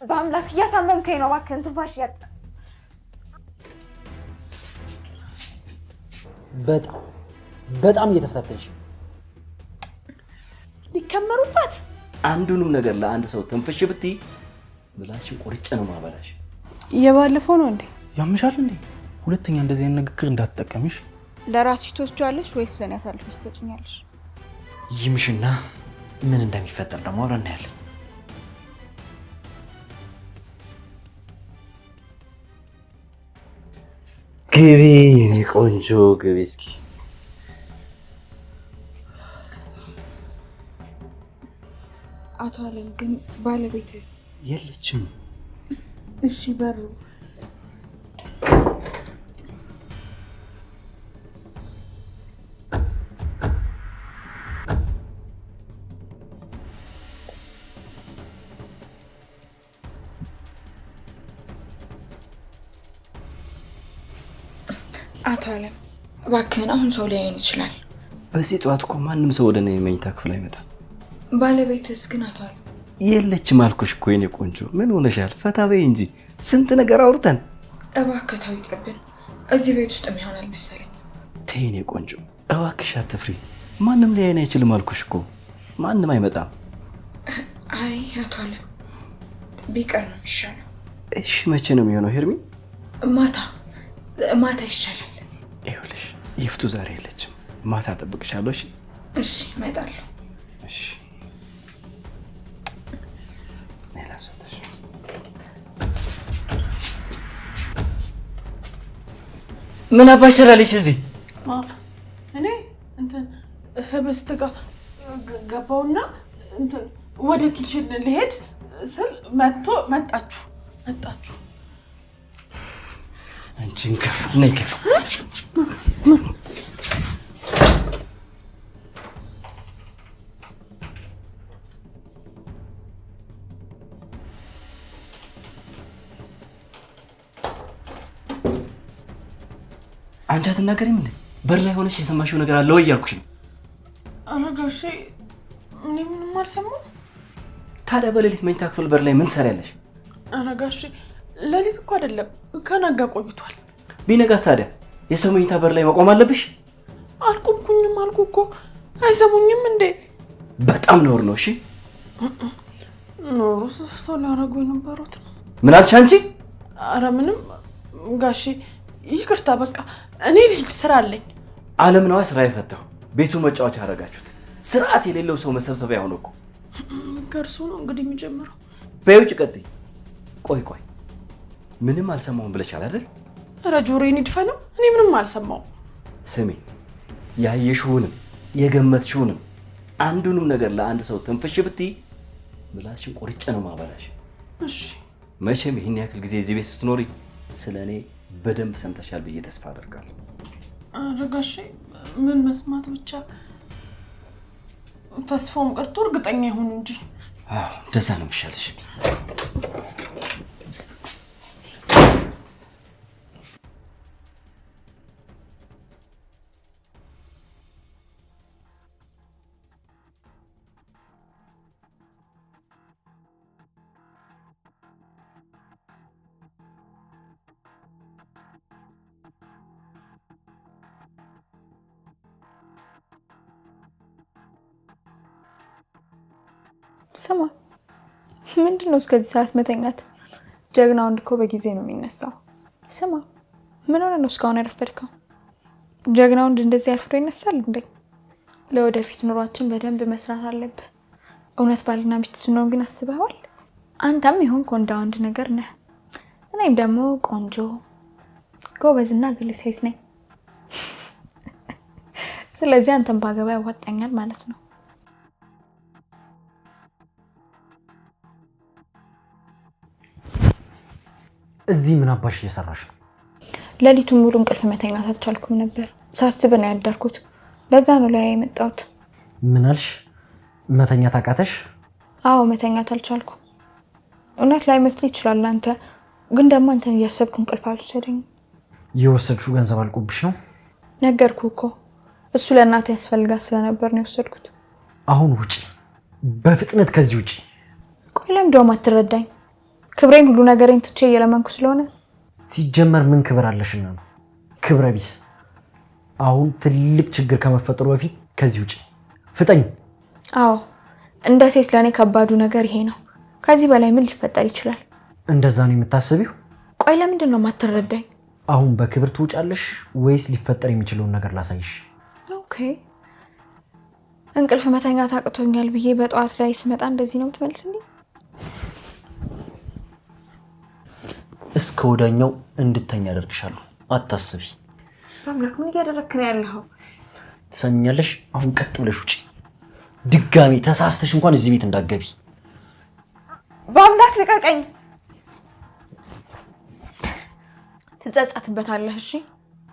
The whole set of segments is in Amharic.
በአምላክ እያሳመምከኝ ነው እባክህን ትንፋሽ ያጣ በጣም እየተፈታተንሽ ሊከመሩባት አንዱንም ነገር ለአንድ ሰው ተንፈሽ ብትይ ብላሽን ቁርጭ ነው ማበላሽ የባለፈው ነው እንዴ ያምሻል እንዴ ሁለተኛ እንደዚህ አይነት ንግግር እንዳትጠቀሚሽ ለራስሽ ትወስጃለሽ ወይስ ለኔ አሳልፈሽ ትሰጪኛለሽ ይምሽና ምን እንደሚፈጠር ደግሞ አብረን እናያለን ግቢ የኔ ቆንጆ ግቢ እስኪ አቶ አለም ግን ባለቤትስ የለችም እሺ በሩ አቶ አለም እባክህን አሁን ሰው ሊያየን ይችላል በዚህ ጠዋት እኮ ማንም ሰው ወደ እኔ መኝታ ክፍል አይመጣም ባለቤትስ ግን አቶ አለም የለችም አልኩሽ እኮ የኔ ቆንጆ ምን ሆነሻል ፈታ በይ እንጂ ስንት ነገር አውርተን እባክህ ተው ይቅርብን እዚህ ቤት ውስጥ የሚሆናል መሰለኝ ተይ የኔ ቆንጆ እባክሽ አትፍሪ ማንም ሊያየን አይችልም አልኩሽ እኮ ማንም አይመጣም አይ አቶ አለም ቢቀር ነው የሚሻለው እሺ መቼ ነው የሚሆነው ሄርሚ ማታ ይሻላል ይኸውልሽ ይፍቱ ዛሬ የለችም ማታ እጠብቅሻለሁ እሺ እሺ እመጣለሁ እሺ ላስወጣሽ ምን አባሽ ሰራልሽ እዚህ እኔ እንትን ህብስት ጋር ገባውና እንትን ወደ ኪችን ልሄድ ስል መጣችሁ አንቺን ከፍ ነይ ከፍ አንቺ አትናገሪም እንዴ በር ላይ ሆነሽ የሰማሽው ነገር አለ ወይ ያልኩሽ ነው አረጋሽ እኔ ምንም አልሰማሁም ታዲያ በሌሊት መኝታ ክፍል በር ላይ ምን ትሰሪያለሽ አረጋሽ ሌሊት እኮ አይደለም ከነጋ ቆይቷል ቢነጋስ ታዲያ የሰው መኝታ በር ላይ መቆም አለብሽ አልቆምኩኝም አልኩ እኮ አይሰሙኝም እንዴ በጣም ነውር ነው እሺ ኖሩ ሰው ሊያረጉኝ ነበሩት ምን አልሽ አንቺ አረ ምንም ጋሼ ይቅርታ በቃ እኔ ልሂድ ስራ አለኝ ዓለም ነው ስራ የፈታው ቤቱ መጫወቻ አደረጋችሁት ስርዓት የሌለው ሰው መሰብሰቢያ ሆኖ እኮ ከርሱ ነው እንግዲህ የሚጀምረው በውጭ ቀጥይ ቆይ ምንም አልሰማሁም ብለሻል አይደል አረ ጆሮዬን ይድፈነው እኔ ምንም አልሰማሁም ስሚ ያየሽውንም የገመትሽውንም አንዱንም ነገር ለአንድ ሰው ተንፈሽ ብትይ ብላሽን ቁርጭ ነው ማበላሽ እሺ መቼም ይሄን ያክል ጊዜ እዚህ ቤት ስትኖሪ ስለኔ በደንብ ሰምተሻል ብዬ ተስፋ አደርጋለሁ አረጋሽ ምን መስማት ብቻ ተስፋውም ቀርቶ እርግጠኛ ይሁን እንጂ አዎ እንደዛ ነው የሚሻልሽ ስማ ምንድነው እስከዚህ ሰዓት መተኛት ጀግና ወንድ እኮ በጊዜ ነው የሚነሳው ስማ ምን ሆነ ነው እስካሁን ያረፈድከው ጀግና ወንድ እንደዚህ አርፍዶ ይነሳል እንዴ ለወደፊት ኑሯችን በደንብ መስራት አለብን እውነት ባልና ሚስት ስንሆን ግን አስበዋል አንተም ይሁን ቆንጆ ወንድ ነገር ነህ እኔም ደግሞ ቆንጆ ጎበዝና ብልህ ሴት ነኝ ስለዚህ አንተም ባገባ ያዋጣኛል ማለት ነው እዚህ ምን አባሽ እየሰራሽ ነው ሌሊቱን ሙሉ እንቅልፍ መተኛት አልቻልኩም ነበር ሳስብ ነው ያደርኩት ለዛ ነው ላይ የመጣሁት ምን አልሽ መተኛት አቃተሽ አዎ መተኛት አልቻልኩም እውነት ላይ መስል ይችላል አንተ ግን ደግሞ አንተን እያሰብኩ እንቅልፍ አልወሰደኝም የወሰድሽው ገንዘብ አልቆብሽ ነው ነገርኩህ እኮ እሱ ለእናቴ ያስፈልጋት ስለነበር ነው የወሰድኩት አሁን ውጪ በፍጥነት ከዚህ ውጪ ቆይ ለምን ደሞ አትረዳኝ ክብሬን ሁሉ ነገሬን ትቼ እየለመንኩ ስለሆነ ሲጀመር ምን ክብር አለሽና ነው? ክብረ ቢስ። አሁን ትልቅ ችግር ከመፈጠሩ በፊት ከዚህ ውጪ ፍጠኝ። አዎ እንደ ሴት ለኔ ከባዱ ነገር ይሄ ነው። ከዚህ በላይ ምን ሊፈጠር ይችላል? እንደዛ ነው የምታስቢው? ቆይ ለምንድን ነው የማትረዳኝ? አሁን በክብር ትውጫለሽ ወይስ ሊፈጠር የሚችለውን ነገር ላሳይሽ? ኦኬ እንቅልፍ መተኛት አቅቶኛል ብዬ በጠዋት ላይ ስመጣ እንደዚህ ነው የምትመልስልኝ? እስከ ወዳኛው እንድተኛ አደርግሻለሁ። አታስቢ። አምላክ ምን እያደረክ ነው ያለኸው? ትሰሚኛለሽ? አሁን ቀጥ ብለሽ ውጪ። ድጋሚ ተሳስተሽ እንኳን እዚህ ቤት እንዳትገቢ። በአምላክ ልቀቀኝ። ትጸጸትበታለህ። እሺ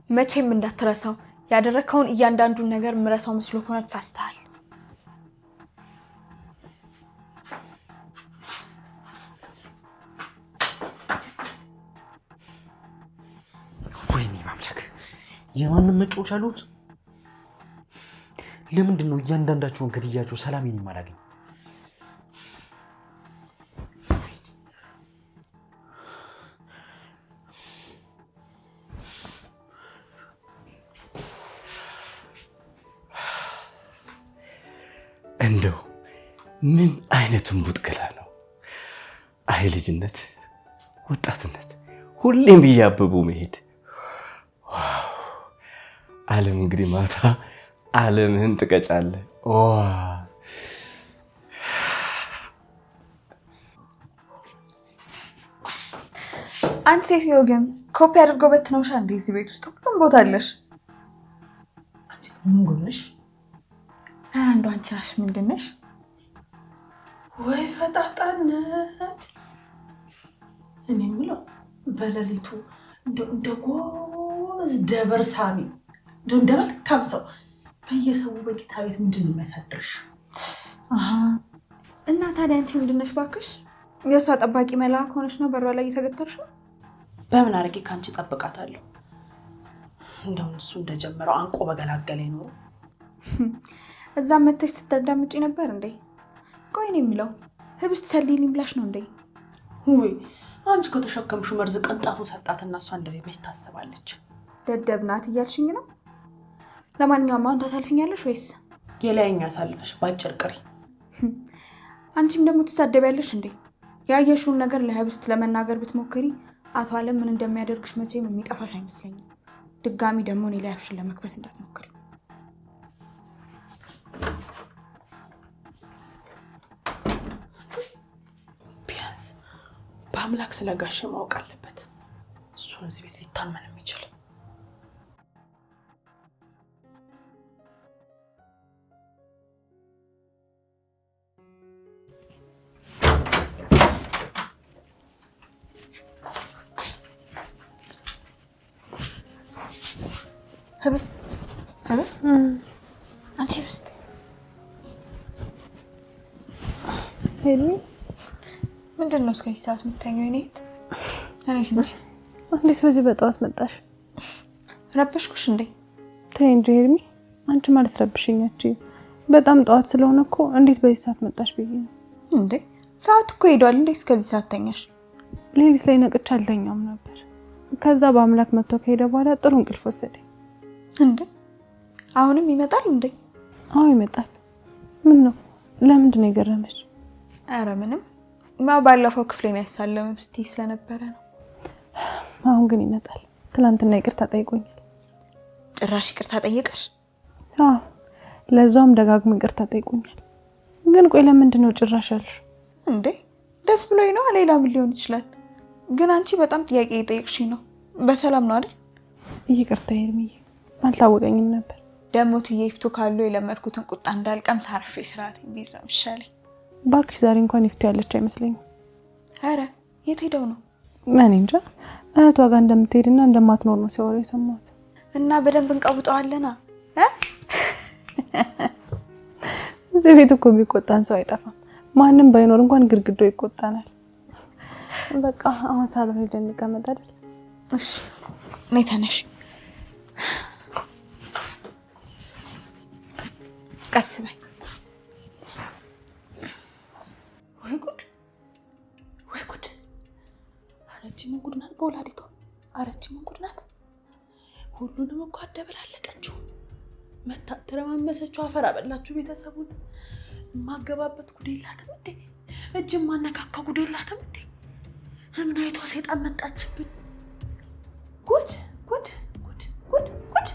መቼም እንዳትረሳው። ያደረከውን እያንዳንዱን ነገር ምረሳው መስሎ ከሆነ ተሳስተሃል። ወይኔ ማምላክ፣ የማንም መጮች አሉት። ለምንድን ነው እያንዳንዳቸውን ከድያቸው ሰላሜን የማላገኝ? እንደው ምን አይነት እንቡጥ ገላ ነው! አይ ልጅነት፣ ወጣትነት፣ ሁሌም ብያብቡ መሄድ። ዓለም እንግዲህ ማታ ዓለምህን ትቀጫለህ። አንተ ሴትዮ ግን ኮፒ አድርጎ በትነውሻል እንዴ? እዚህ ቤት ውስጥ ሁሉም ቦታ አለሽ። አንቺ ምን ጎነሽ? አንዱ አንቺ ነሽ። ምንድን ነሽ? ወይ ፈጣጣነት! እኔ የምለው በሌሊቱ እንደ ጎበዝ ደበርሳሚ እንደ መልካም ሰው በየሰው በጌታ ቤት ምንድን ነው የሚያሳድርሽ? እና ታዲያ አንቺ ምንድን ነሽ ባክሽ? የእሷ ጠባቂ መልአክ ሆነሽ ነው በሯ ላይ እየተገተርሽው? በምን አድርጌ ከአንቺ ጠብቃታለሁ? እንደውን እሱ እንደጀመረው አንቆ በገላገለ ይኖሩ። እዛ መተሽ ስትዳምጪ ነበር እንዴ? ቆይ እኔ የምለው ህብስት ሰልይልኝ ብላሽ ነው እንዴ? ወይ አንቺ ከተሸከምሽው መርዝ ቅንጣቱን ሰጣትና እሷ እንደዚህ መች ታስባለች? ደደብ ናት እያልሽኝ ነው? ለማንኛውም አሁን ታሳልፊኛለሽ ወይስ የላይኛ አሳልፈሽ ባጭር ቅሪ? አንቺም ደግሞ ትሳደቢያለሽ እንዴ? ያየሽውን ነገር ለህብስት ለመናገር ብትሞክሪ አቶ አለም ምን እንደሚያደርግሽ መቼም የሚጠፋሽ አይመስለኝም። ድጋሚ ደግሞ እኔ ላይ አፍሽን ለመክፈት እንዳትሞክሪ። ቢያንስ በአምላክ ስለጋሽ ማወቅ አለበት። እሱን እዚህ ቤት ሊታመን የሚችል ህብስት አንቺ ህብስት ሄሎ፣ ምንድን ነው እስከዚህ ሰዓት የምትተኛው? እኔ እንዴት በዚህ በጠዋት መጣሽ? ረበሽኩሽ እንዴ? ተይ እንጂ ሄርሚ፣ አንቺ ማለት ረብሽኛችሁ። በጣም ጠዋት ስለሆነ እኮ እንዴት በዚህ ሰዓት መጣሽ ብዬ ነው። እንዴ ሰዓት እኮ ሄዷል። እንዴ እስከዚህ ሰዓት ተኛሽ? ሌሊት ላይ ነቅቼ አልተኛም ነበር። ከዛ በአምላክ መጥቶ ከሄደ በኋላ ጥሩ እንቅልፍ ወሰደኝ። እንዴ አሁንም ይመጣል እንዴ? አዎ ይመጣል። ምን ነው? ለምንድን ነው የገረመሽ? አረ ምንም፣ ባለፈው ክፍሌን ያሳለመ ስትይ ስለነበረ ነው። አሁን ግን ይመጣል። ትናንትና ይቅርታ ጠይቆኛል። ጭራሽ ይቅርታ ጠየቀሽ? አዎ፣ ለዛውም ደጋግሞ ይቅርታ ጠይቆኛል። ግን ቆይ ለምንድን ነው ጭራሽ ያልሽ? እንዴ ደስ ብሎኝ ነው። ሌላ ምን ሊሆን ይችላል? ግን አንቺ በጣም ጥያቄ እየጠየቅሽኝ ነው። በሰላም ነው አይደል? ይቅርታ ሄርሚዬ፣ አልታወቀኝም ነበር። ደግሞ ትዬፍቱ ካሉ የለመድኩትን ቁጣ እንዳልቀምስ አርፌ ስርዓት ቢዝ ነው የሚሻለኝ። ባክሽ ዛሬ እንኳን ይፍቱ ያለች አይመስለኝም። አረ የት ሄደው ነው? እኔ እንጃ። እህቷ ጋር እንደምትሄድና እንደማትኖር ነው ሲወራ የሰማሁት። እና በደንብ እንቀውጠዋለና እዚህ ቤት እኮ የሚቆጣን ሰው አይጠፋም። ማንም ባይኖር እንኳን ግድግዳው ይቆጣናል። በቃ አሁን ሳሎን ሄደን እንቀመጥ አይደል? እሺ ነይ ተነሽ። ቀስ በይ። ወይ ጉድ ወይ ጉድ! አረቺ ምን ጉድ ናት በወላዲቷ። አረቺ ምን ጉድ ናት። ሁሉንም እኮ አደበላለቀችው። መታ ተረማመሰችው። አፈር አበላችሁ ቤተሰቡን። ማገባበት ጉድ የላትም እንዴ? እጅ ማነካካ ጉድ የላትም እንዴ? ምን አይቷ ሰይጣን መጣችብን። ጉድ ጉድ ጉድ ጉድ ጉድ።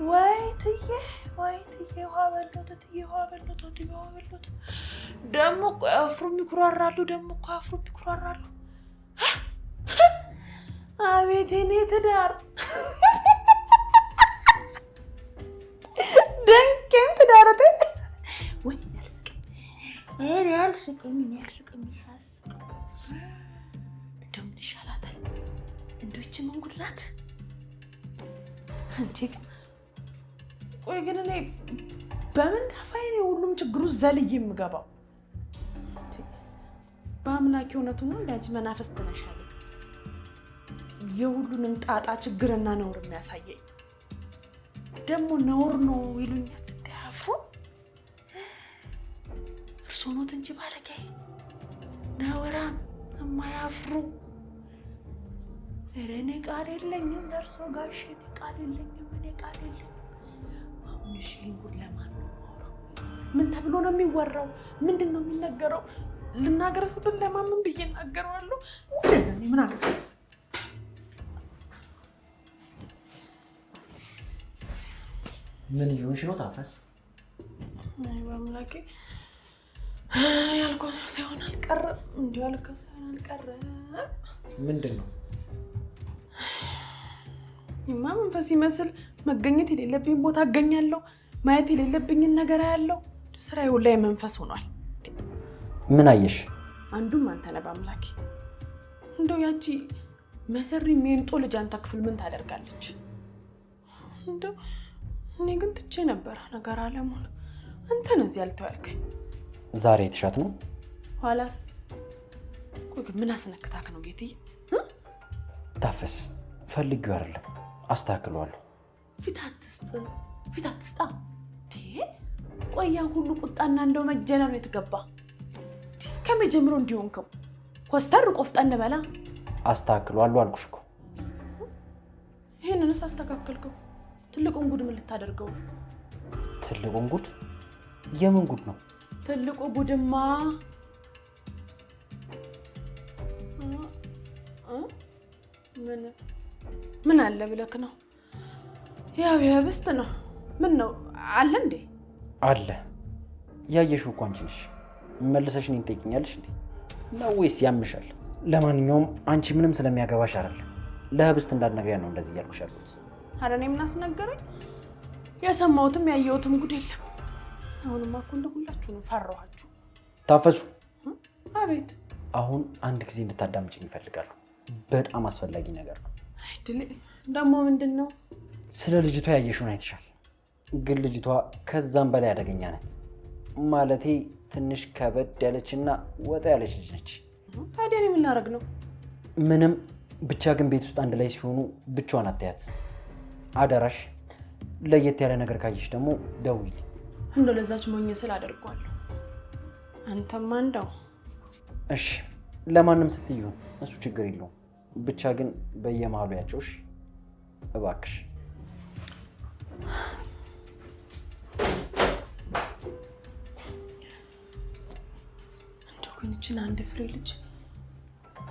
ወይ ትዬ ውሃ በሎት ትዬ ውሃ በሎት ትዬ ውሃ በሎት። ደግሞ እኮ አፍሩም ይኩራራሉ። አቤት የኔ ትዳር ደንቄም ትዳረቴ ወይ ያልስቅም እንደምን ይሻላታል። እንዶች ምን ጉድ ናት እንዴ? ቆይ ግን እኔ በምን ዳፋዬ ነው ሁሉም ችግሩ ዘልዬ የምገባው? በአምላክ እውነቱ ነው እንዴ? አንቺ መናፈስ ትነሻለሽ። የሁሉንም ጣጣ ችግርና ነውር የሚያሳየኝ ደግሞ ነውር ነው ይሉኛል። እንዳያፍሩ እርሶ ኖት እንጂ ባለጌ ነውራም የማያፍሩ። ኧረ እኔ ቃል የለኝም ለእርሶ ጋሽ፣ እኔ ቃል የለኝም። አሁን እሺ ጉድ ለማን ነው የማወራው? ምን ተብሎ ነው የሚወራው? ምንድን ነው የሚነገረው? ልናገርስ ብል ለማምን ብዬ እናገረዋለሁ? ወደዚህ ምን አለ ምን ይሁንሽ ነው ታፈስ? አይ በአምላኬ ያልኩህ ሳይሆን አልቀረም። እንዲሁ ያልኩህ ሳይሆን አልቀረም። ምንድን ነው? ይማ መንፈስ ይመስል መገኘት የሌለብኝ ቦታ አገኛለሁ። ማየት የሌለብኝን ነገር አያለሁ። ስራዬ ሁላ መንፈስ ሆኗል። ምን አየሽ? አንዱም አንተ ነህ በአምላኬ። እንደው ያቺ መሰሪ ሜንጦ ልጅ አንተ ክፍል ምን ታደርጋለች? እንደው እኔ ግን ትቼ ነበር ነገር አለሙን። አንተ ነህ እዚህ ያልተው ያልከኝ። ዛሬ የተሻት ነው? ኋላስ? ቆይ ግን ምን አስነክታክ ነው ጌትዬ? ታፈስ ፈልጊው አይደለም አስተካክለዋለሁ። ፊት አትስጣ። ቆያ ሁሉ ቁጣና እንደው መጀነኑ የተገባ ከመጀመሩ እንዲሆንከው ኮስተር ቆፍጠን በላ። አስተካክለዋለሁ አልኩሽ እኮ። ይሄንንስ አስተካከልከው? ትልቁን ጉድ ምን ልታደርገው? ትልቁን ጉድ? የምን ጉድ ነው? ትልቁ ጉድማ ምን አለ ብለክ ነው? ያው የህብስት ነው። ምን ነው አለ እንዴ? አለ። ያየሽው እኮ አንቺ ነሽ። መልሰሽ እኔን ትጠይቂኛለሽ እንዴ? ነው ወይስ ያምሻል? ለማንኛውም አንቺ ምንም ስለሚያገባሽ አይደለም ለህብስት እንዳትነግሪያ ነው እንደዚህ እያልኩሽ ያለሁት። ኧረ እኔ ምን አስነገረኝ? የሰማሁትም ያየሁትም ጉድ የለም። አሁንማ እኮ እንደሁላችሁ ነው ፈራኋችሁ። ታፈሱ። አቤት። አሁን አንድ ጊዜ እንድታዳምጪኝ እፈልጋለሁ። በጣም አስፈላጊ ነገር ነው። አይድል ደግሞ ምንድን ነው? ስለ ልጅቷ ያየሽውን አይተሻል። ግን ልጅቷ ከዛም በላይ አደገኛ ናት። ማለቴ ትንሽ ከበድ ያለችና ወጣ ያለች ልጅ ነች። ታዲያ እኔ ምን ላደርግ ነው? ምንም ብቻ ግን ቤት ውስጥ አንድ ላይ ሲሆኑ ብቻዋን አታያት። አደራሽ ለየት ያለ ነገር ካየሽ ደግሞ ደውይልኝ። እንደው ለዛች ሞኝ ስል አደርጓለሁ። አንተማ እንደው እሺ፣ ለማንም ስትዩ እሱ ችግር የለውም። ብቻ ግን በየመሃሉ ያቸውሽ እባክሽ። እንደው ግን እችን አንድ ፍሬ ልጅ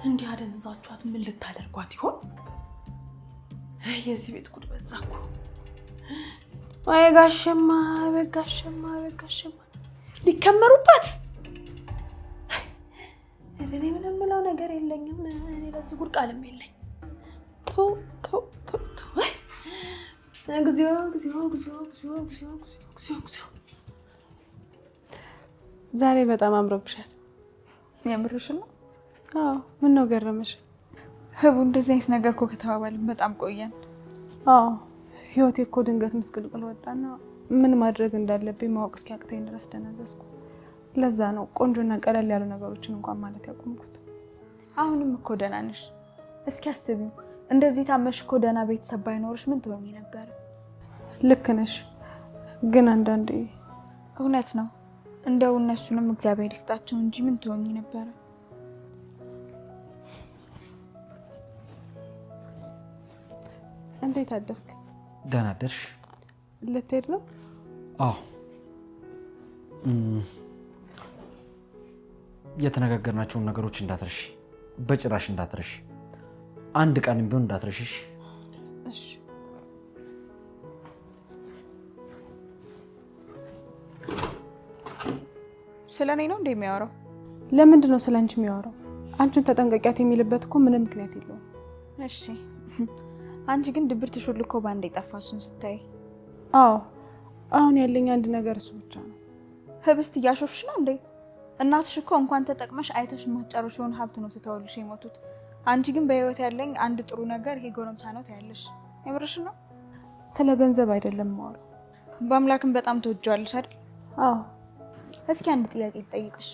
እንዲህ አደንዝዛችኋት ምን ልታደርጓት ይሆን? የዚህ ቤት ጉድ በዛ እኮ። ወይ ጋሸማ ሊከመሩባት። እኔ ምንም የምለው ነገር የለኝም። እኔ ለዚህ ጉድ ቃልም የለኝ። እግዚኦ። ዛሬ በጣም አምሮብሻል። የምርሽ ነው? አዎ። ምን ነው ገረመሽ? ህቡ እንደዚህ አይነት ነገር እኮ ከተባባልን በጣም ቆየን። አዎ፣ ህይወቴ እኮ ድንገት ምስቅልቅል ወጣና ምን ማድረግ እንዳለብኝ ማወቅ እስኪያቅተኝ ድረስ ደነዘዝኩ። ለዛ ነው ቆንጆና ቀለል ያሉ ነገሮችን እንኳን ማለት ያቆምኩት። አሁንም እኮ ደህና ነሽ። እስኪ አስቢው፣ እንደዚህ ታመሽ እኮ ደህና ቤተሰብ ባይኖርሽ ምን ትሆኚ ነበር? ልክ ነሽ፣ ግን አንዳንዴ እውነት ነው። እንደው እነሱንም እግዚአብሔር ይስጣቸው እንጂ ምን ትሆኚ ነበር? እንዴት አደርክ? ደህና አደርሽ? ልትሄድ ነው? አዎ። የተነጋገርናቸውን ነገሮች እንዳትረሺ፣ በጭራሽ እንዳትረሺ። አንድ ቀንም ቢሆን እንዳትረሺሽ። እሺ። ስለኔ ነው እንዴ የሚያወራው? ለምንድን ነው ስለአንቺ የሚያወራው? አንቺን ተጠንቀቂያት የሚልበት እኮ ምንም ምክንያት የለውም። እሺ አንቺ ግን ድብርትሽ ሁሉ እኮ ባንዴ ጠፋ እሱን ስታይ። አዎ አሁን ያለኝ አንድ ነገር እሱ ብቻ ነው። ህብስት እያሾፍሽ ነው እንዴ? እናትሽ እኮ እንኳን ተጠቅመሽ አይተሽ የማትጨርሺውን ሀብት ነው ትተውልሽ የሞቱት። አንቺ ግን በህይወት ያለኝ አንድ ጥሩ ነገር ይሄ ጎረምሳ ነው ትያለሽ። የምርሽ ነው? ስለ ገንዘብ አይደለም የማወራው። በአምላክም በጣም ትወጂዋለሽ አይደል? አዎ። እስኪ አንድ ጥያቄ ልጠይቅሽ።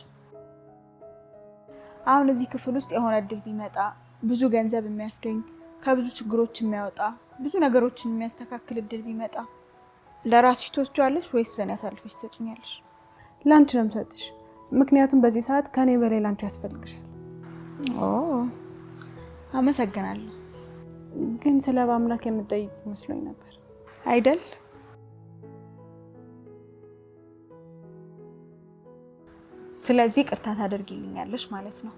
አሁን እዚህ ክፍል ውስጥ የሆነ እድል ቢመጣ ብዙ ገንዘብ የሚያስገኝ ከብዙ ችግሮች የሚያወጣ ብዙ ነገሮችን የሚያስተካክል እድል ቢመጣ ለራስሽ ትወስጂዋለሽ ወይስ ለኔ አሳልፈሽ ትሰጪኛለሽ? ላንቺ ነው የምሰጥሽ። ምክንያቱም በዚህ ሰዓት ከኔ በላይ ላንቺ ያስፈልግሻል። ኦ አመሰግናለሁ። ግን ስለ በአምላክ የምጠይቅ መስሎኝ ነበር አይደል? ስለዚህ ቅርታ ታደርጊልኛለሽ ማለት ነው።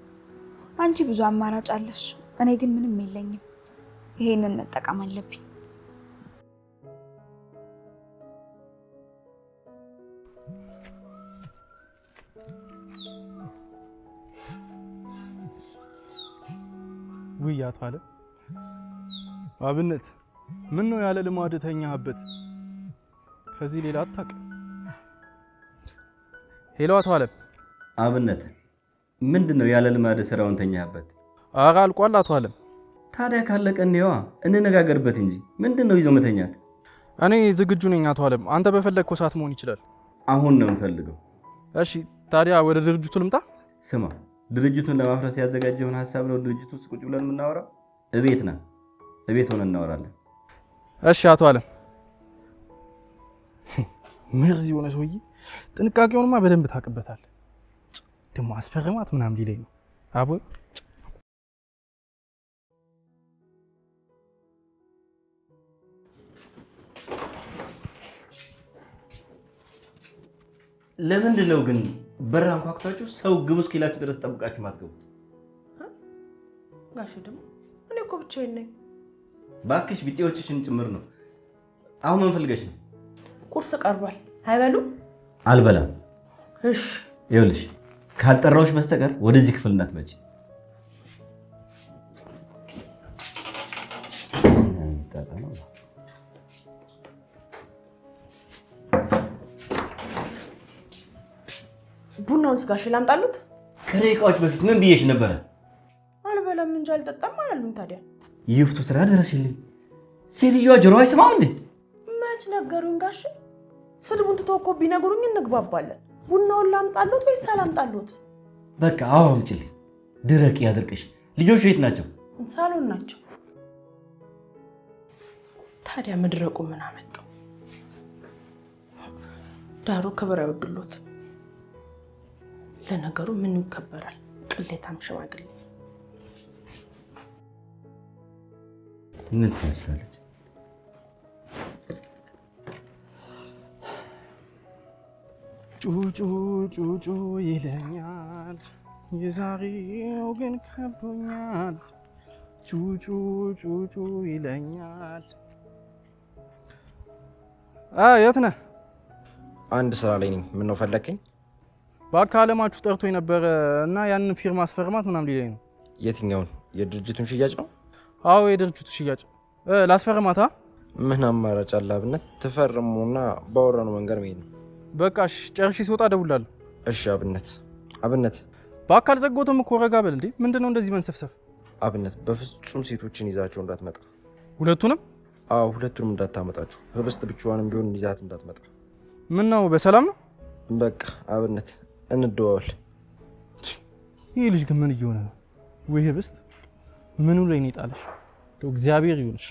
አንቺ ብዙ አማራጭ አለሽ፣ እኔ ግን ምንም የለኝም። ይሄንን መጠቀም አለብኝ። ውይ አቶ አለ አብነት ምን ነው ያለ ልማድ ተኛህበት? ከዚህ ሌላ አታውቅም? ሄሎ አቶ አለ አብነት ምንድነው ያለ ልማድ ስራውን ተኛህበት? ኧረ አልቋል አቶ አለም። ታዲያ ካለቀ እንየዋ እንነጋገርበት እንጂ ምንድነው ይዞ መተኛት? እኔ ዝግጁ ነኝ አቶ አለም። አንተ በፈለግከው ሰዓት መሆን ይችላል። አሁን ነው የምፈልገው። እሺ ታዲያ ወደ ድርጅቱ ልምጣ? ስማ ድርጅቱን ለማፍረስ ያዘጋጀውን ሐሳብ ነው ድርጅቱ ውስጥ ቁጭ ብለን የምናወራው? እቤት ሆነን እናወራለን። እሺ አቶ አለም። መርዝ የሆነ ሰውዬ ጥንቃቄውንማ በደንብ ታውቅበታል። ደግሞ አስፈርማት ምናምን ሊለኝ ነው አቦ። ለምንድን ነው ግን በር አንኳኩታችሁ ሰው ግቡ እስኪላችሁ ድረስ ጠብቃችሁ ማትገቡት? ጋሽ ደግሞ እኔ እኮ ብቻዬን ነኝ። ባክሽ ቢጤዎችሽን ጭምር ነው። አሁን ምን ፈልገሽ ነው? ቁርስ ቀርቧል። አይበሉም? አልበላም። እሺ ይኸውልሽ ካልጠራሁሽ በስተቀር ወደዚህ ክፍል እንዳትመጪ። ቡናውን ስጋሽ ላምጣሉት? ከደቂቃዎች በፊት ምን ብዬሽ ነበረ? አልበላም እንጂ አልጠጣም አላሉኝ። ታዲያ ይፍቱ ስራ ደረሽልኝ። ሴትዮዋ ጆሮ አይሰማም እንዴ? መች ነገሩኝ ጋሽ? ስድቡን ትተው እኮ ቢነግሩኝ እንግባባለን። ቡናውን ላምጣሉት ወይስ አላምጣሉት? በቃ አዎ አምጪልኝ። ድረቅ ያድርቅሽ። ልጆቹ የት ናቸው? ሳሎን ናቸው። ታዲያ መድረቁ ምን አመጣው? ዳሩ ክብር አይወድሎት። ለነገሩ ምን ይከበራል? ቅሌታም ሽማግሌ ምን ትመስላለች? ጩጩ ጩጩ ይለኛል የዛሬው ግን ከቦኛል። ጩጩ ጩጩ ይለኛል። የት ነህ? አንድ ስራ ላይ ነኝ። ምን ነው ፈለከኝ? በአካለማችሁ ጠርቶ የነበረ እና ያንን ፊርማ አስፈርማት ምናምን ሊለኝ ነው። የትኛውን? የድርጅቱን ሽያጭ ነው? አዎ የድርጅቱ ሽያጭ። ላስፈርማታ? ምን አማራጭ አለ አብነት? ተፈርሙና ባወራነው መንገድ መሄድ ነው። በቃ ጨርሼ ሲወጣ እደውላለሁ። እሺ አብነት በአካል ዘጎተም እኮ ረጋ በል እንዴ። ምንድነው እንደዚህ መንሰፍሰፍ? አብነት በፍጹም ሴቶችን ይዛቸው እንዳትመጣ። ሁለቱንም? አዎ ሁለቱንም እንዳታመጣችሁ። ህብስት ብቻዋንም ቢሆን ይዛት እንዳትመጣ። ምን ነው በሰላም ነው? በቃ አብነት እንደዋወል። ይህ ልጅ ግን ምን እየሆነ ነው? ወይ ህብስት ምኑ ላይ ነው የጣለሽ? እግዚአብሔር ይሁንሽ።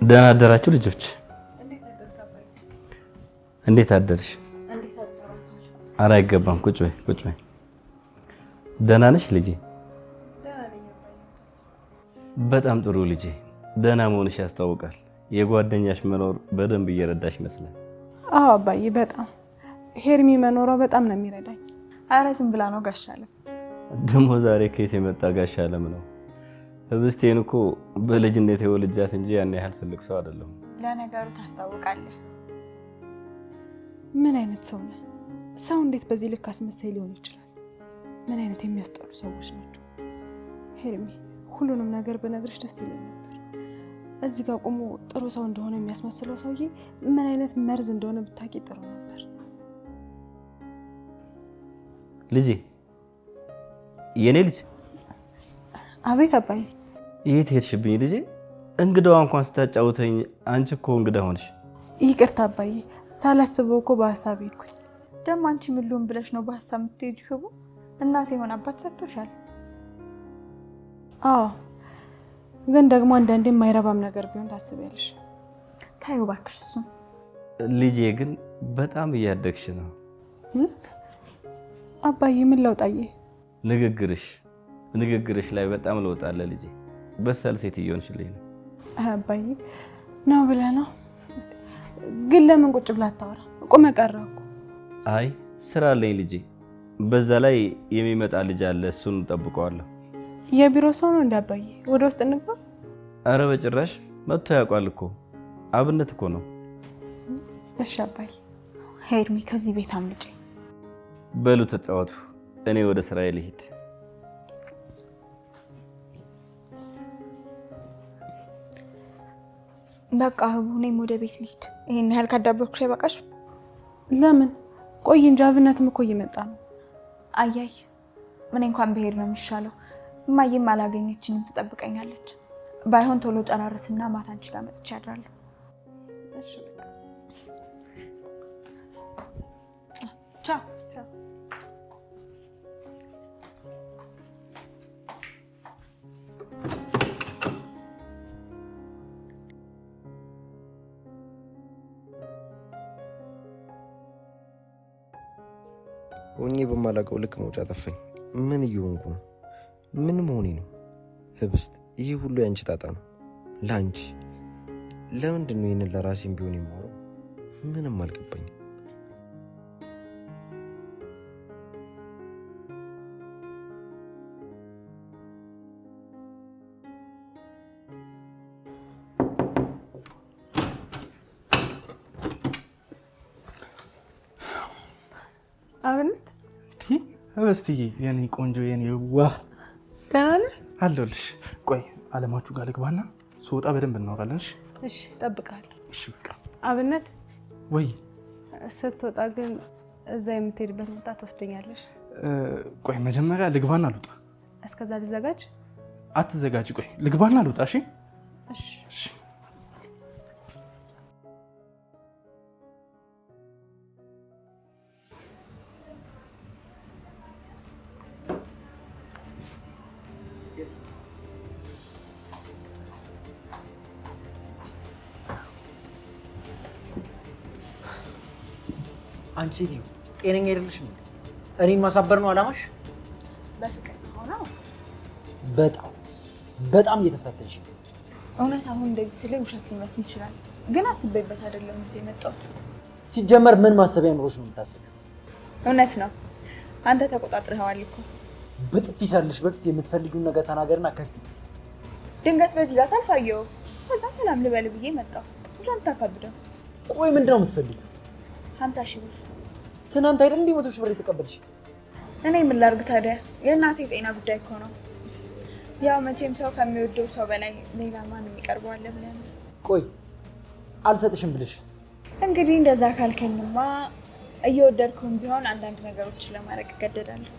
ደህና አደራችሁ ልጆች? እንዴት አደርሽ? ኧረ አይገባም። ቁጭ በይ ቁጭ በይ። ደህና ነሽ ልጄ? በጣም ጥሩ ልጄ። ደህና መሆንሽ ያስታውቃል። የጓደኛሽ መኖር በደንብ እየረዳሽ ይመስላል። አዎ አባዬ፣ በጣም ሄርሚ መኖሯ በጣም ነው የሚረዳኝ። አረ ዝም ብላ ነው ጋሽ አለም። ደግሞ ዛሬ ከየት የመጣ ጋሽ አለም ነው? ህብስቴን እኮ በልጅነት የወልጃት እንጂ ያን ያህል ትልቅ ሰው አይደለም። ለነገሩ ታስታውቃለህ። ምን አይነት ሰው ነህ? ሰው እንዴት በዚህ ልክ አስመሳይ ሊሆን ይችላል? ምን አይነት የሚያስጠሉ ሰዎች ናቸው? ሄርሚ፣ ሁሉንም ነገር በነገርሽ ደስ ይለኝ ነበር። እዚህ ጋር ቆሞ ጥሩ ሰው እንደሆነ የሚያስመስለው ሰውዬ ምን አይነት መርዝ እንደሆነ ብታውቂ ጥሩ ነበር። ልጄ፣ የኔ ልጅ። አቤት አባዬ። የት ሄድሽብኝ ልጄ? እንግዳዋ እንኳን ስታጫውተኝ አንቺ እኮ እንግዳ ሆንሽ። ይቅርታ አባዬ፣ ሳላስበው እኮ በሀሳብ ሄድኩኝ። ደግሞ አንቺ ምን ልሁን ብለሽ ነው በሀሳብ የምትሄጂው? ህቡ እናቴ የሆነ አባት ሰጥቶሻል። አዎ፣ ግን ደግሞ አንዳንዴ የማይረባም ነገር ቢሆን ታስቢያለሽ። ታዩ እባክሽ እሱን። ልጄ ግን በጣም እያደግሽ ነው። አባዬ ምን ለውጣዬ? ንግግርሽ ላይ በጣም ለውጥ አለ ልጄ። በሳል ሴት እየሆንሽልኝ ነው። አባዬ ነው ብለህ ነው? ግን ለምን ቁጭ ብላ አታወራ? ቁመ ቀረህ እኮ። አይ ስራ አለኝ ልጄ። በዛ ላይ የሚመጣ ልጅ አለ፣ እሱን ጠብቀዋለሁ። የቢሮ ሰው ነው እንደ አባዬ? ወደ ውስጥ እንግባ። አረ በጭራሽ መጥቶ ያውቃል እኮ። አብነት እኮ ነው። እሺ አባዬ። ሄርሚ ከዚህ ቤት አምልጪ። በሉ ተጫወቱ፣ እኔ ወደ ስራዬ ልሄድ። በቃ ህቡ፣ እኔም ወደ ቤት ልሄድ። ይሄን ያህል ካዳበርኩሽ አይበቃሽ? ለምን? ቆይ እንጂ አብነትም እኮ እየመጣ ነው። አያይ፣ ምን እንኳን ብሄድ ነው የሚሻለው። እማዬም አላገኘችኝም፣ ትጠብቀኛለች። ባይሆን ቶሎ ጨራርስና ማታ አንቺ ጋር መጥቼ አድራለሁ። እሺ በቃ ቻው። ሆኜ በማላውቀው ልክ መውጫ ጠፋኝ። ምን እየሆንኩ ነው? ምን መሆኔ ነው? ህብስት፣ ይህ ሁሉ ያንቺ ጣጣ ነው። ለአንቺ ለምንድን ነው ይህንን ለራሴም ቢሆን የማወራው? ምንም አልገባኝም። አብነት ህብስትዬ፣ የኔ ቆንጆ፣ የኔ ዋህ፣ ደህና ነህ? አለሁልሽ። ቆይ አለማችሁ ጋር ልግባና ስወጣ በደንብ እናወራለን። እሺ እጠብቅሃለሁ። እሺ በቃ። አብነት፣ ወይ ስትወጣ ግን እዛ የምትሄድበት ቦታ ትወስደኛለሽ? ቆይ መጀመሪያ ልግባና ልውጣ። እስከዛ ልዘጋጅ? አትዘጋጅ፣ ቆይ ልግባና ልውጣ። እሺ እሺ። አንቺ ሴትዮ ጤነኛ አይደለሽም። እኔን ማሳበር ነው አላማሽ? በፍቅር ሆነው በጣም እየተፈታተንሽ ነው። እውነት አሁን እንደዚህ ስለ ውሸት ሊመስል ይችላል፣ ግን አስቤበት አይደለም እዚህ የመጣሁት። ሲጀመር ምን ማሰቢያ ኑሮሽ ነው የምታስቢው? እውነት ነው፣ አንተ ተቆጣጥረኸዋል እኮ። በጥፊ ሳልሽ በፊት የምትፈልጊውን ነገር ተናገርና ከፊት። ድንገት በዚህ ጋር ሰልፍ አየሁ፣ ከዛ ሰላም ልበል ብዬ መጣሁ። ሁሉም ታካብደው። ቆይ ምንድን ነው የምትፈልጊው? 50 ሺህ ብር። ትናንት አይደል እንዴ 100 ሺህ ብር የተቀበልሽ? እኔ ምን ላድርግ ታዲያ? የእናቴ ጤና ጉዳይ እኮ ነው። ያው መቼም ሰው ከሚወደው ሰው በላይ ሌላ ማንም ይቀርበዋል ብለህ ነው። ቆይ አልሰጥሽም ብልሽስ? እንግዲህ እንደዛ ካልከኝማ እየወደድኩም ቢሆን አንዳንድ ነገሮችን ለማድረግ እገደዳለሁ።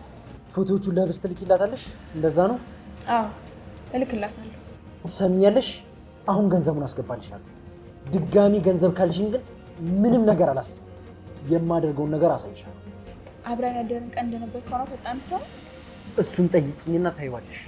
ፎቶዎቹን ለህብስት ትልኪላታለሽ? እንደዛ ነው? አዎ እልክላታለሁ። ትሰሚኛለሽ? አሁን ገንዘቡን አስገባልሻለሁ። ድጋሚ ገንዘብ ካልሽኝ ግን ምንም ነገር አላስብም። የማደርገውን ነገር አሳይሻለሁ። አብረን ያደርን ቀን እንደነበር ከሆነ ፈጣን ተው። እሱን ጠይቂኝና ታይዋለሽ።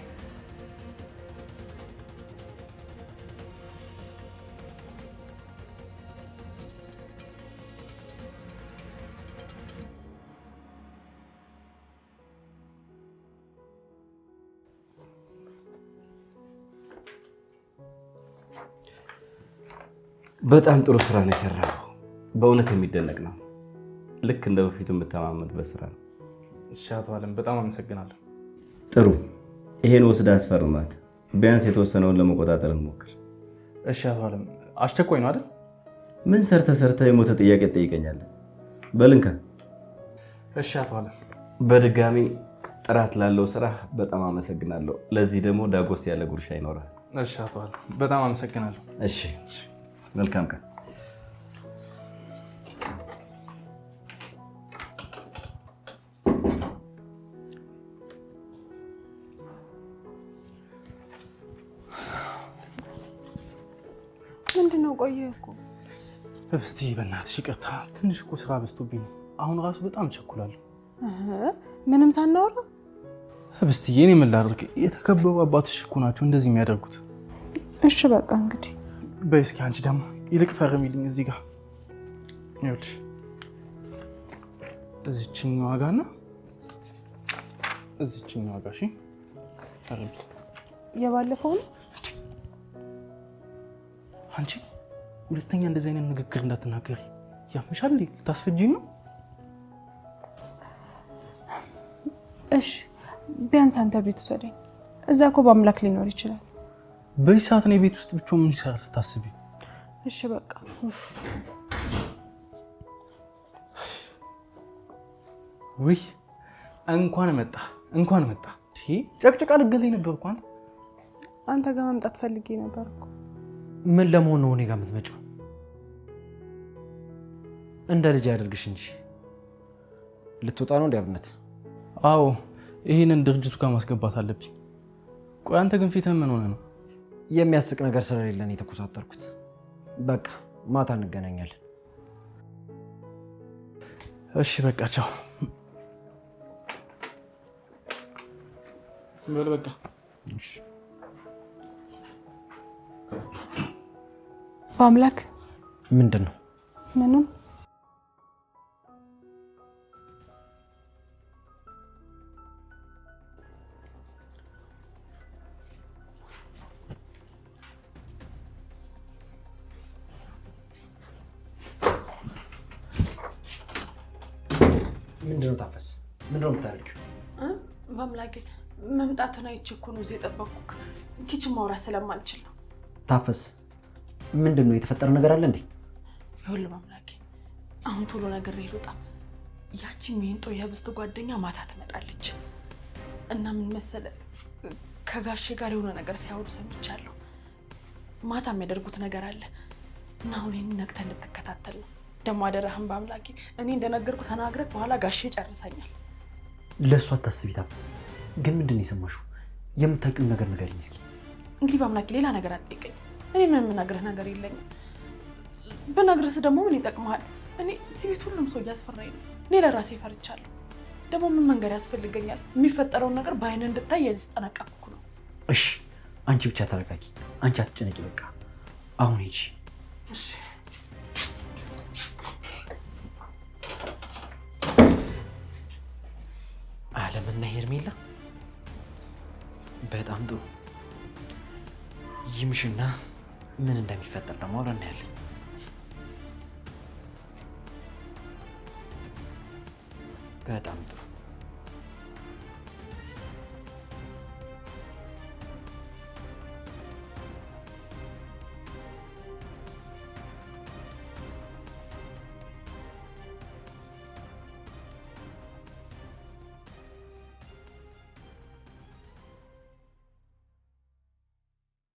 በጣም ጥሩ ስራ ነው የሰራው። በእውነት የሚደነቅ ነው። ልክ እንደ በፊቱ የምተማመንበት ስራ ነው። እሺ አቶ አለም በጣም አመሰግናለሁ። ጥሩ፣ ይሄን ወስደህ አስፈርማት። ቢያንስ የተወሰነውን ለመቆጣጠር እንሞክር። እሺ አቶ አለም አስቸኳይ ነው አይደል? ምን ሰርተ የሞተ ጥያቄ ትጠይቀኛለህ? በልንካ። እሺ አቶ አለም በድጋሚ ጥራት ላለው ስራ በጣም አመሰግናለሁ። ለዚህ ደግሞ ዳጎስ ያለ ጉርሻ ይኖራል። እሺ አቶ አለም በጣም አመሰግናለሁ። እሺ መልካም ቀን። ምንድነው? ቆየ እኮ ህብስቲ በእናትሽ ይቅርታ፣ ትንሽ እኮ ስራ በዝቶብኝ ነው። አሁን ራሱ በጣም ቸኩላለሁ። ምንም ሳናወራ ህብስቲ የኔ ምን ላድርግ? የተከበሩ አባቶች እኮ ናቸው እንደዚህ የሚያደርጉት። እሺ በቃ እንግዲህ በይ እስኪ አንቺ ደግሞ ይልቅ ፈርሚልኝ እዚህ ጋር ይኸውልሽ፣ እዚህኛዋ ጋርና እዚህኛዋ ጋር። እሺ ፈርሚ። የባለፈው ነው። አንቺ ሁለተኛ እንደዚህ አይነት ንግግር እንዳትናገሪ። ያምሻል እንዴ? ልታስፈጂኝ ነው? እሺ ቢያንስ አንተ ቤት ውሰደኝ። እዛ እኮ በአምላክ ሊኖር ይችላል። በዚህ ሰዓት ነው ቤት ውስጥ ብቻውን ምን ይሰራል ስታስቢ? እሺ በቃ ውይ እንኳን መጣ። ጨቅጨቃ ልገለኝ ነበር እኮ አንተ ጋር መምጣት ፈልጌ ነበር እኮ። ምን ለመሆን ነው እኔ ጋር የምትመጪው? እንደ ልጅ ያደርግሽ እንጂ። ልትወጣ ነው እንደ አብነት? አዎ ይሄንን ድርጅቱ ጋር ማስገባት አለብኝ። ቆይ አንተ ግን ፊትህ ምን ሆነ ነው? የሚያስቅ ነገር ስለሌለን የተኮሳተርኩት። በቃ ማታ እንገናኛለን። እሺ በቃ ቻው። በቃ እሺ። በአምላክ ምንድን ነው? ምንም። ምንድነው ታፈስ? ምንድነው የምታደርጊው? በአምላኬ መምጣትን አይቼ እኮ ነው እዚህ የጠበቅኩህ። ኪችን ማውራት ስለማልችል ነው። ታፈስ ምንድነው? የተፈጠረ ነገር አለ እንዴ? ይኸውልህ በአምላኬ አሁን ቶሎ ነገር ልውጣ። ያቺ ሜንጦ የህብስት ጓደኛ ማታ ትመጣለች እና ምን መሰለህ ከጋሼ ጋር የሆነ ነገር ሲያወሩ ሰምቻለሁ። ማታ የሚያደርጉት ነገር አለ እና አሁን ይህን ነቅተህ እንድትከታተል ነው። ደግሞ አደረህም በአምላኬ እኔ እንደነገርኩ ተናግረህ በኋላ ጋሼ ጨርሰኛል። ለእሱ አታስቢ ታፈስ። ግን ምንድን ነው የሰማሽው? የምታውቂውን ነገር ንገሪኝ እስኪ። እንግዲህ በአምላኬ ሌላ ነገር አትጠይቀኝ። እኔ ምን የምነግርህ ነገር የለኝም። ብነግርህስ ደግሞ ምን ይጠቅምሃል? እኔ እዚህ ቤት ሁሉም ሰው እያስፈራኝ ነው። እኔ ለራሴ ፈርቻለሁ። ደግሞ ምን መንገድ ያስፈልገኛል? የሚፈጠረውን ነገር በአይነ እንድታይ ያስጠነቀቅኩ ነው። እሺ አንቺ ብቻ ተረጋጊ። አንቺ አትጨነቂ። በቃ አሁን ሂጂ። እሺ አለምና ሄርሜላ በጣም ጥሩ። ይምሽና ምን እንደሚፈጠር ደግሞ አብረን እናያለን። በጣም ጥሩ።